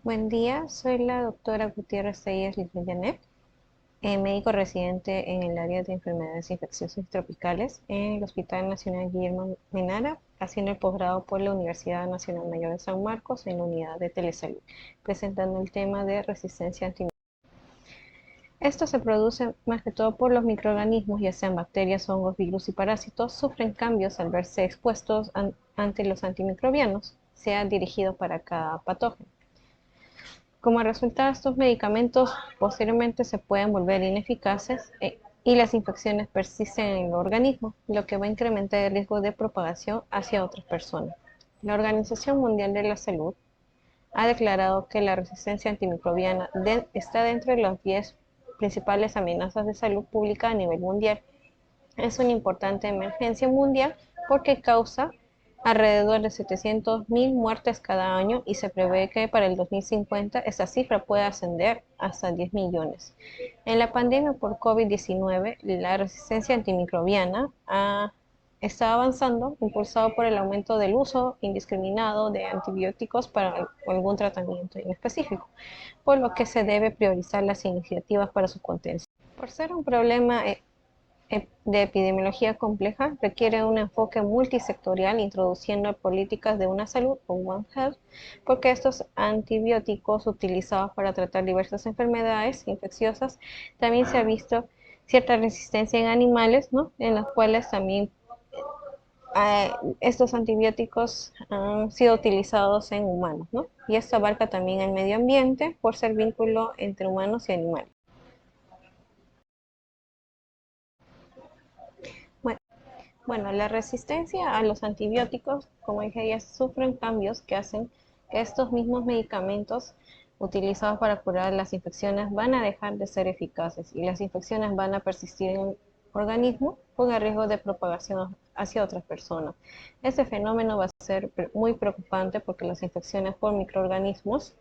Buen día, soy la doctora Gutiérrez Telles Janet, médico residente en el área de enfermedades infecciosas y tropicales en el Hospital Nacional Guillermo Menara, haciendo el posgrado por la Universidad Nacional Mayor de San Marcos en la unidad de telesalud, presentando el tema de resistencia antimicrobiana. Esto se produce más que todo por los microorganismos, ya sean bacterias, hongos, virus y parásitos, sufren cambios al verse expuestos ante los antimicrobianos, sea dirigido para cada patógeno. Como resultado, estos medicamentos posteriormente se pueden volver ineficaces y las infecciones persisten en el organismo, lo que va a incrementar el riesgo de propagación hacia otras personas. La Organización Mundial de la Salud ha declarado que la resistencia antimicrobiana está dentro de las 10 principales amenazas de salud pública a nivel mundial. Es una importante emergencia mundial porque causa alrededor de 700.000 muertes cada año y se prevé que para el 2050 esta cifra pueda ascender hasta 10 millones. En la pandemia por COVID-19, la resistencia antimicrobiana está avanzando, impulsado por el aumento del uso indiscriminado de antibióticos para algún tratamiento en específico, por lo que se debe priorizar las iniciativas para su contención. Por ser un problema de epidemiología compleja, requiere un enfoque multisectorial introduciendo políticas de una salud o One Health, porque estos antibióticos utilizados para tratar diversas enfermedades infecciosas también se ha visto cierta resistencia en animales, ¿no? En las cuales también estos antibióticos han sido utilizados en humanos, ¿no? Y esto abarca también el medio ambiente por ser vínculo entre humanos y animales. Bueno, Bueno, la resistencia a los antibióticos, como dije, ya sufren cambios que hacen que estos mismos medicamentos utilizados para curar las infecciones van a dejar de ser eficaces y las infecciones van a persistir en el organismo con el riesgo de propagación hacia otras personas. Este fenómeno va a ser muy preocupante porque las infecciones por microorganismos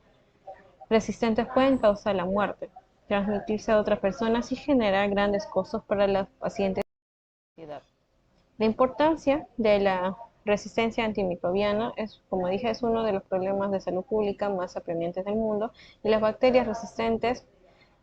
resistentes pueden causar la muerte, transmitirse a otras personas y generar grandes costos para los pacientes y la sociedad. La importancia de la resistencia antimicrobiana es, como dije, es uno de los problemas de salud pública más apremiantes del mundo y las bacterias resistentes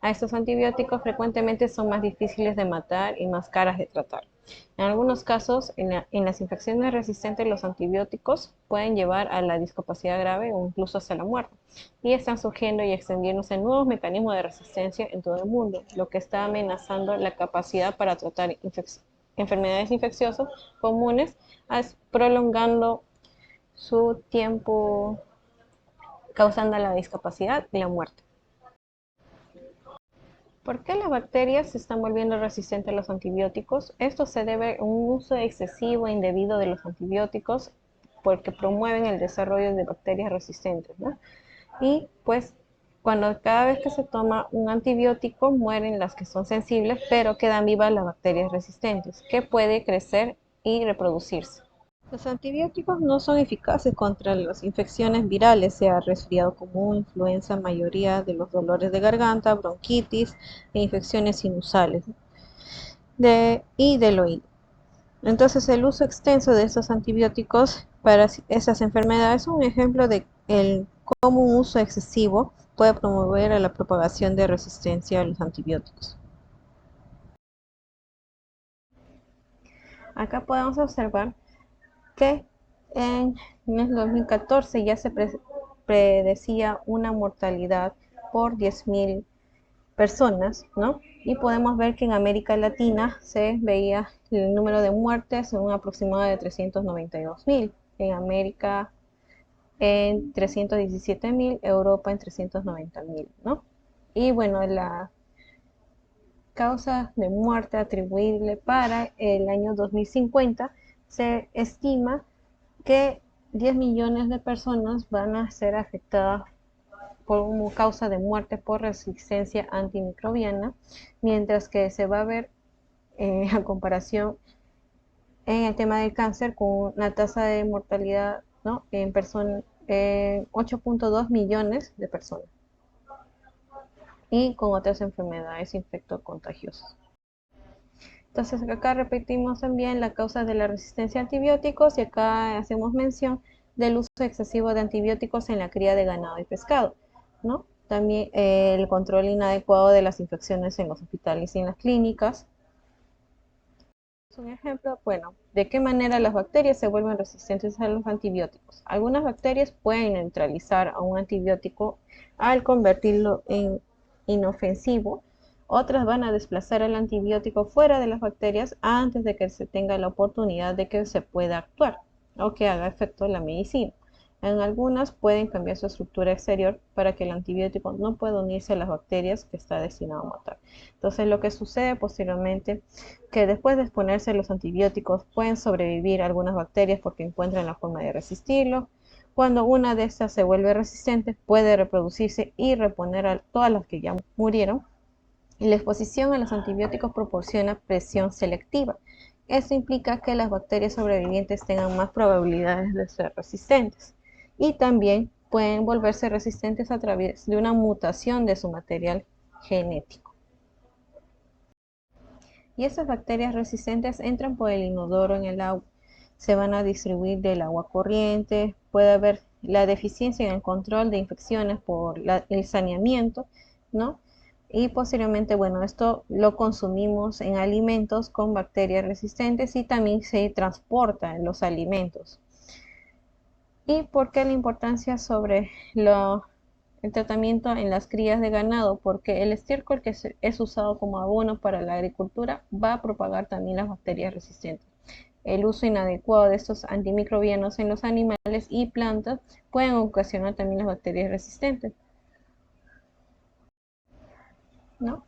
a estos antibióticos frecuentemente son más difíciles de matar y más caras de tratar. En algunos casos, en las infecciones resistentes, los antibióticos pueden llevar a la discapacidad grave o incluso hasta la muerte. Y están surgiendo y extendiéndose nuevos mecanismos de resistencia en todo el mundo, lo que está amenazando la capacidad para tratar enfermedades infecciosas comunes, prolongando su tiempo, causando la discapacidad y la muerte. ¿Por qué las bacterias se están volviendo resistentes a los antibióticos? Esto se debe a un uso excesivo e indebido de los antibióticos porque promueven el desarrollo de bacterias resistentes, ¿no? Y pues cada vez que se toma un antibiótico mueren las que son sensibles, pero quedan vivas las bacterias resistentes, que pueden crecer y reproducirse. Los antibióticos no son eficaces contra las infecciones virales, sea resfriado común, influenza, mayoría de los dolores de garganta, bronquitis e infecciones sinusales y del oído. Entonces, el uso extenso de estos antibióticos para esas enfermedades es un ejemplo de cómo un uso excesivo puede promover a la propagación de resistencia a los antibióticos. Acá podemos observar que en el 2014 ya se predecía una mortalidad por 10.000 personas, ¿no? Y podemos ver que en América Latina se veía el número de muertes en un aproximado de 392.000, en América en 317.000, Europa en 390.000, ¿no? Y bueno, la causa de muerte atribuible para el año 2050 se estima que 10 millones de personas van a ser afectadas como causa de muerte por resistencia antimicrobiana, mientras que se va a ver a comparación en el tema del cáncer con una tasa de mortalidad, ¿no? En 8.2 millones de personas y con otras enfermedades infectocontagiosas. Entonces acá repetimos también la causa de la resistencia a antibióticos y acá hacemos mención del uso excesivo de antibióticos en la cría de ganado y pescado. ¿no? También el control inadecuado de las infecciones en los hospitales y en las clínicas. Un ejemplo, bueno, ¿de qué manera las bacterias se vuelven resistentes a los antibióticos? Algunas bacterias pueden neutralizar a un antibiótico al convertirlo en inofensivo. Otras van a desplazar el antibiótico fuera de las bacterias antes de que se tenga la oportunidad de que se pueda actuar o que haga efecto la medicina. En algunas pueden cambiar su estructura exterior para que el antibiótico no pueda unirse a las bacterias que está destinado a matar. Entonces, lo que sucede posteriormente que después de exponerse a los antibióticos pueden sobrevivir algunas bacterias porque encuentran la forma de resistirlo. Cuando una de estas se vuelve resistente, puede reproducirse y reponer a todas las que ya murieron. Y la exposición a los antibióticos proporciona presión selectiva. Esto implica que las bacterias sobrevivientes tengan más probabilidades de ser resistentes. Y también pueden volverse resistentes a través de una mutación de su material genético. Y esas bacterias resistentes entran por el inodoro en el agua. Se van a distribuir del agua corriente, puede haber la deficiencia en el control de infecciones por el saneamiento, ¿no? Y posteriormente, bueno, esto lo consumimos en alimentos con bacterias resistentes y también se transporta en los alimentos. ¿Y por qué la importancia sobre el tratamiento en las crías de ganado? Porque el estiércol que es usado como abono para la agricultura va a propagar también las bacterias resistentes. El uso inadecuado de estos antimicrobianos en los animales y plantas pueden ocasionar también las bacterias resistentes, ¿no?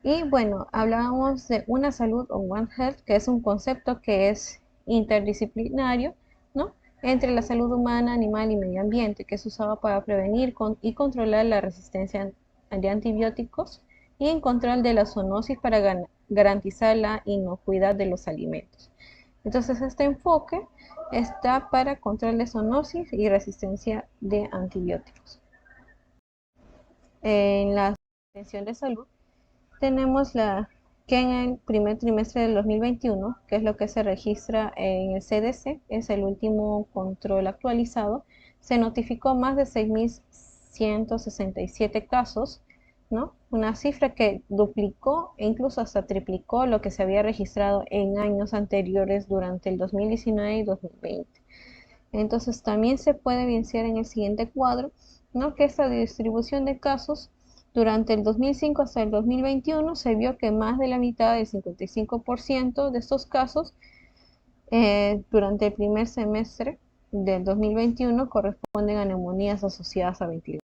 Y bueno, hablábamos de una salud o One Health, que es un concepto que es interdisciplinario, ¿no? Entre la salud humana, animal y medio ambiente, que es usado para prevenir y controlar la resistencia de antibióticos y en control de la zoonosis para garantizar la inocuidad de los alimentos. Entonces, este enfoque está para control de zoonosis y resistencia de antibióticos. En la atención de salud, tenemos que en el primer trimestre del 2021, que es lo que se registra en el CDC, es el último control actualizado, se notificó más de 6.167 casos, ¿no? Una cifra que duplicó e incluso hasta triplicó lo que se había registrado en años anteriores durante el 2019 y 2020. Entonces también se puede evidenciar en el siguiente cuadro, ¿no? Que esta distribución de casos durante el 2005 hasta el 2021 se vio que más de la mitad, del 55% de estos casos durante el primer semestre del 2021 corresponden a neumonías asociadas a ventilación.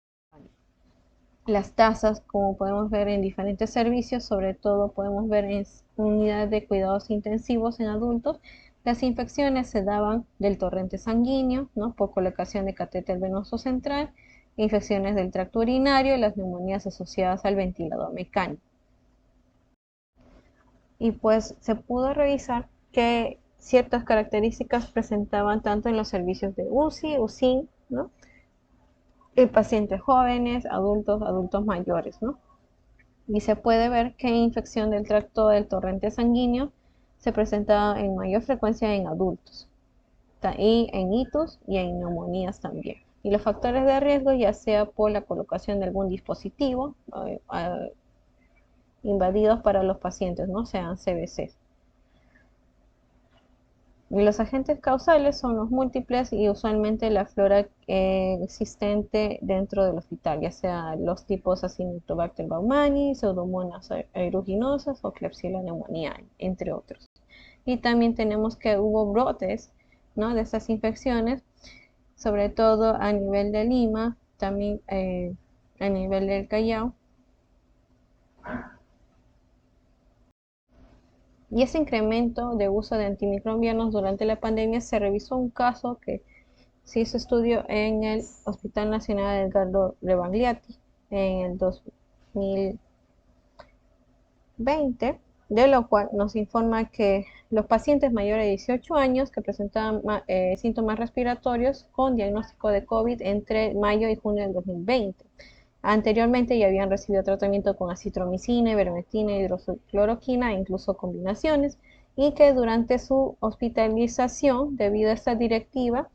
Las tasas, como podemos ver en diferentes servicios, sobre todo podemos ver en unidades de cuidados intensivos en adultos, las infecciones se daban del torrente sanguíneo, ¿no? Por colocación de catéter venoso central, infecciones del tracto urinario y las neumonías asociadas al ventilador mecánico. Y pues se pudo revisar que ciertas características presentaban tanto en los servicios de UCI, UCIN, ¿no? En pacientes jóvenes, adultos mayores, ¿no? Y se puede ver que infección del tracto del torrente sanguíneo se presenta en mayor frecuencia en adultos, y en hitos y en neumonías también. Y los factores de riesgo, ya sea por la colocación de algún dispositivo invadidos para los pacientes, ¿no? Sean CBC. Y los agentes causales son los múltiples y usualmente la flora existente dentro del hospital, ya sea los tipos Acinetobacter baumannii, Pseudomonas aeruginosa o Klebsiella pneumoniae, entre otros. Y también tenemos que hubo brotes, ¿no? De estas infecciones, sobre todo a nivel de Lima, también a nivel del Callao. Y ese incremento de uso de antimicrobianos durante la pandemia, se revisó un caso que se hizo estudio en el Hospital Nacional Edgardo Rebagliati en el 2020, de lo cual nos informa que los pacientes mayores de 18 años que presentaban síntomas respiratorios con diagnóstico de COVID entre mayo y junio del 2020. Anteriormente ya habían recibido tratamiento con acitromicina, ivermectina, hidroxicloroquina e incluso combinaciones, y que durante su hospitalización, debido a esta directiva,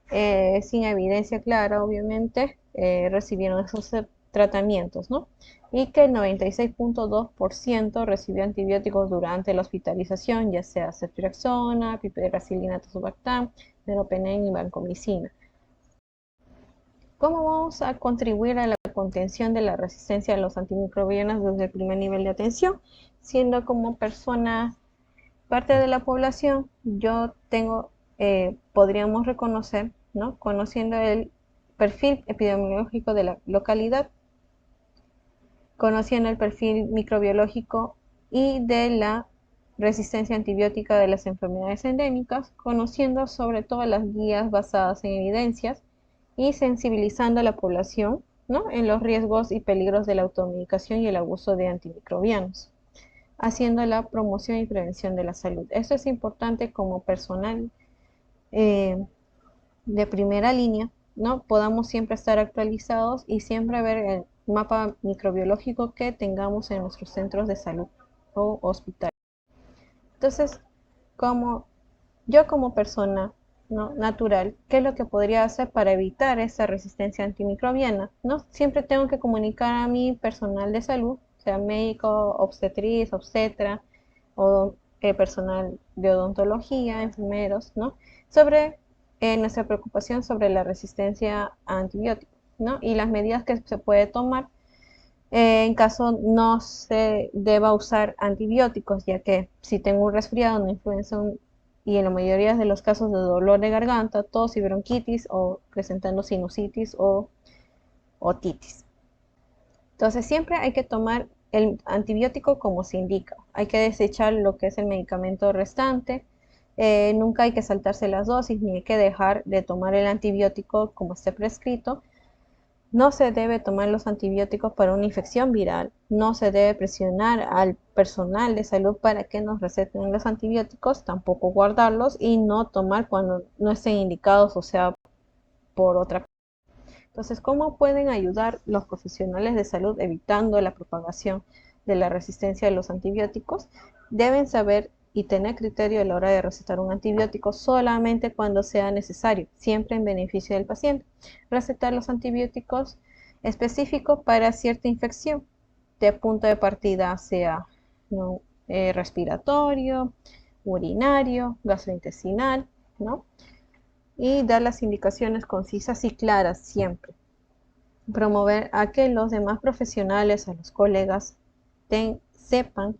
sin evidencia clara, obviamente, recibieron esos tratamientos, ¿no? Y que el 96.2% recibió antibióticos durante la hospitalización, ya sea ceftriaxona, piperacillinato subactam, meropenem y vancomicina. ¿Cómo vamos a contribuir a la contención de la resistencia a los antimicrobianos desde el primer nivel de atención? Siendo como persona parte de la población, yo tengo, podríamos reconocer, ¿no? Conociendo el perfil epidemiológico de la localidad, conociendo el perfil microbiológico y de la resistencia antibiótica de las enfermedades endémicas, conociendo sobre todo las guías basadas en evidencias y sensibilizando a la población, ¿no? En los riesgos y peligros de la automedicación y el abuso de antimicrobianos, haciendo la promoción y prevención de la salud. Esto es importante como personal eh, de primera línea, ¿no? Podamos siempre estar actualizados y siempre ver el mapa microbiológico que tengamos en nuestros centros de salud o hospitales. Entonces, como yo como persona, ¿no? natural, ¿qué es lo que podría hacer para evitar esa resistencia antimicrobiana? ¿No? Siempre tengo que comunicar a mi personal de salud, sea médico, obstetriz, obstetra, o personal de odontología, enfermeros, ¿no? Sobre nuestra preocupación sobre la resistencia a antibióticos, ¿no? Y las medidas que se puede tomar en caso no se deba usar antibióticos, ya que si tengo un resfriado, una influenza y en la mayoría de los casos de dolor de garganta, tos y bronquitis o presentando sinusitis o otitis. Entonces siempre hay que tomar el antibiótico como se indica. Hay que desechar lo que es el medicamento restante. Nunca hay que saltarse las dosis ni hay que dejar de tomar el antibiótico como esté prescrito. No se debe tomar los antibióticos para una infección viral. No se debe presionar al personal de salud para que nos receten los antibióticos, tampoco guardarlos y no tomar cuando no estén indicados, o sea, por otra. Entonces, ¿cómo pueden ayudar los profesionales de salud evitando la propagación de la resistencia a los antibióticos? Deben saber y tener criterio a la hora de recetar un antibiótico solamente cuando sea necesario, siempre en beneficio del paciente. Recetar los antibióticos específicos para cierta infección, de punto de partida sea ¿no? Respiratorio, urinario, gastrointestinal, ¿no? Y dar las indicaciones concisas y claras siempre. Promover a que los demás profesionales, a los colegas, sepan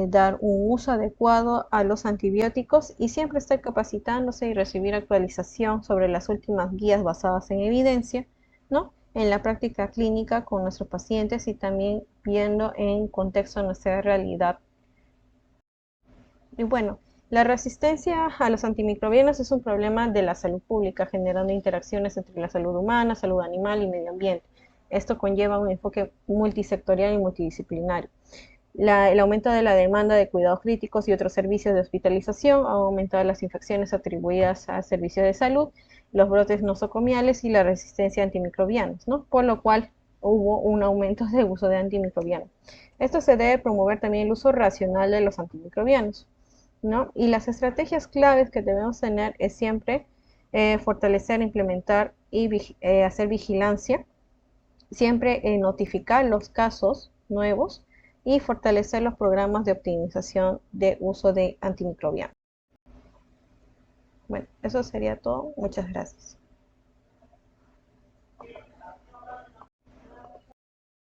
dar un uso adecuado a los antibióticos y siempre estar capacitándose y recibir actualización sobre las últimas guías basadas en evidencia, ¿no? En la práctica clínica con nuestros pacientes y también viendo en contexto nuestra realidad. Y bueno, la resistencia a los antimicrobianos es un problema de la salud pública, generando interacciones entre la salud humana, salud animal y medio ambiente. Esto conlleva un enfoque multisectorial y multidisciplinario. El aumento de la demanda de cuidados críticos y otros servicios de hospitalización ha aumentado las infecciones atribuidas a servicios de salud, los brotes nosocomiales y la resistencia a antimicrobianos, ¿no? Por lo cual hubo un aumento del uso de antimicrobianos. Esto se debe promover también el uso racional de los antimicrobianos, ¿no? Y las estrategias claves que debemos tener es siempre fortalecer, implementar y hacer vigilancia, siempre notificar los casos nuevos y fortalecer los programas de optimización de uso de antimicrobianos. Bueno, eso sería todo. Muchas gracias.